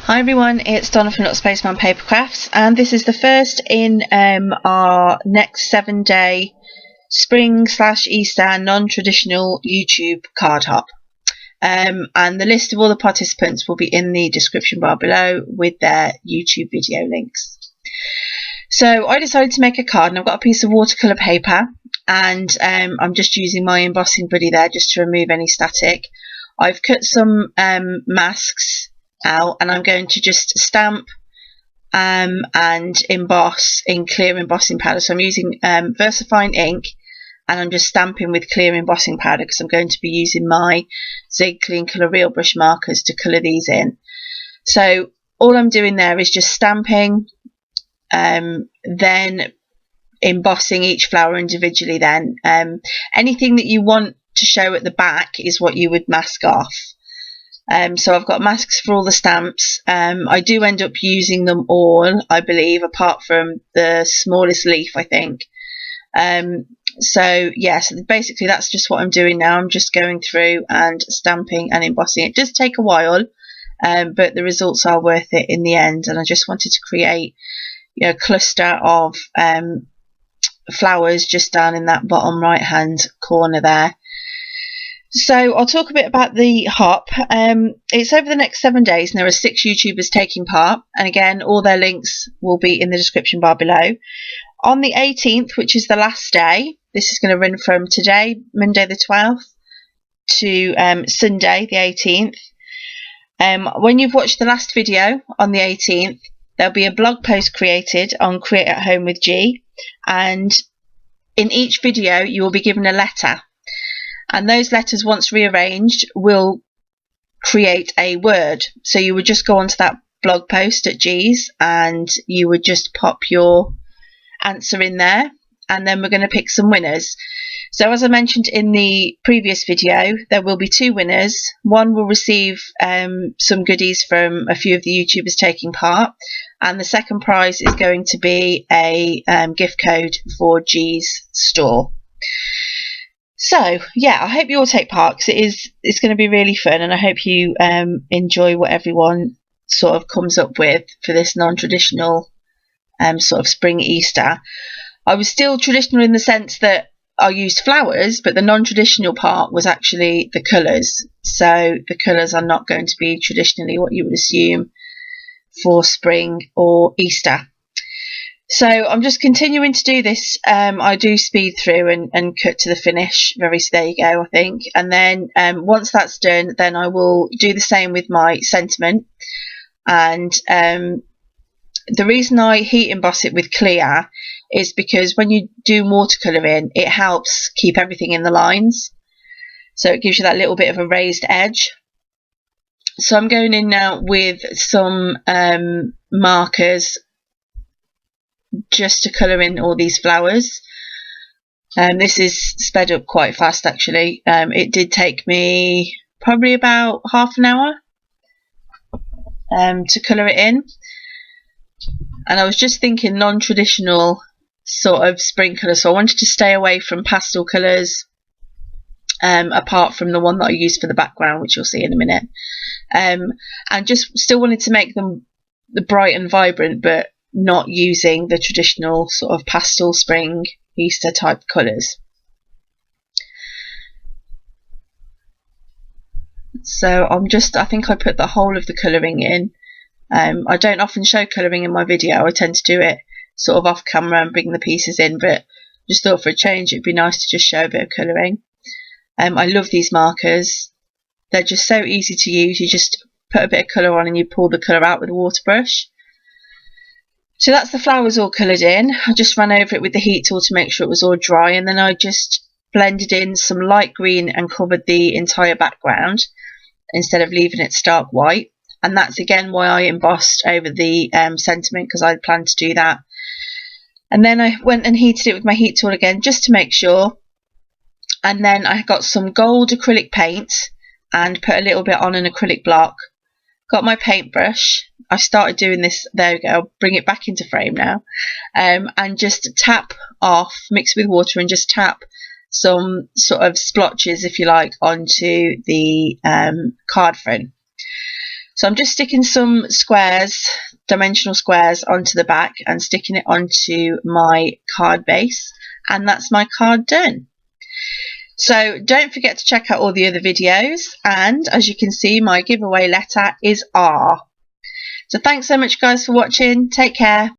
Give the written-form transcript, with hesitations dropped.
Hi everyone, it's Donna from Little Spaceman Papercrafts, and this is the first in our next 7-day spring/Easter non-traditional YouTube card hop. And the list of all the participants will be in the description bar below with their YouTube video links. So I decided to make a card, and I've got a piece of watercolour paper, and I'm just using my embossing buddy there just to remove any static. I've cut some masks out, and I'm going to just stamp and emboss in clear embossing powder. So I'm using VersaFine ink, and I'm just stamping with clear embossing powder because I'm going to be using my Zig Clean Colour Real Brush markers to colour these in. So all I'm doing there is just stamping, then embossing each flower individually. Then anything that you want to show at the back is what you would mask off. So I've got masks for all the stamps. I do end up using them all, I believe, apart from the smallest leaf, I think. So basically that's just what I'm doing now. I'm just going through and stamping and embossing. It does take a while, but the results are worth it in the end. And I just wanted to create, a cluster of flowers just down in that bottom right hand corner there. So I'll talk a bit about the hop. It's over the next 7 days, and there are 6 YouTubers taking part. And again, all their links will be in the description bar below. On the 18th, which is the last day, this is going to run from today, Monday the 12th, to Sunday the 18th. When you've watched the last video on the 18th, there'll be a blog post created on Create at Home with G. And in each video, you will be given a letter. And those letters, once rearranged, will create a word. So you would just go onto that blog post at G's, and you would just pop your answer in there, and then we're going to pick some winners. So as I mentioned in the previous video, there will be 2 winners. One will receive some goodies from a few of the YouTubers taking part, and the second prize is going to be a gift code for G's store. So yeah, I hope you all take part, because it's going to be really fun, and I hope you enjoy what everyone sort of comes up with for this non-traditional sort of spring Easter. I was still traditional in the sense that I used flowers, but the non-traditional part was actually the colours. So the colours are not going to be traditionally what you would assume for spring or Easter. So I'm just continuing to do this. I do speed through and cut to the finish. There you go, I think. And then once that's done, then I will do the same with my sentiment. And the reason I heat emboss it with clear is because when you do watercolouring, it helps keep everything in the lines. So it gives you that little bit of a raised edge. So I'm going in now with some markers just to colour in all these flowers. This is sped up quite fast actually. It did take me probably about half an hour to colour it in. And I was just thinking non-traditional sort of spring colour, so I wanted to stay away from pastel colours, apart from the one that I used for the background, which you'll see in a minute. And just still wanted to make them bright and vibrant, but not using the traditional sort of pastel spring Easter type colours. So I think I put the whole of the colouring in. I don't often show colouring in my video. I tend to do it sort of off camera and bring the pieces in, but just thought for a change it'd be nice to just show a bit of colouring. I love these markers. They're just so easy to use. You just put a bit of colour on and you pull the colour out with a water brush. So that's the flowers all coloured in. I just ran over it with the heat tool to make sure it was all dry, and then I just blended in some light green and covered the entire background instead of leaving it stark white. And that's again why I embossed over the sentiment, because I planned to do that. And then I went and heated it with my heat tool again just to make sure. And then I got some gold acrylic paint and put a little bit on an acrylic block. Got my paintbrush. I started doing this, there we go, I'll bring it back into frame now. And just tap off, mix with water, and just tap some sort of splotches, if you like, onto the card front. So I'm just sticking some squares, dimensional squares, onto the back and sticking it onto my card base, and that's my card done. So don't forget to check out all the other videos, and as you can see, my giveaway letter is R. So thanks so much guys for watching. Take care.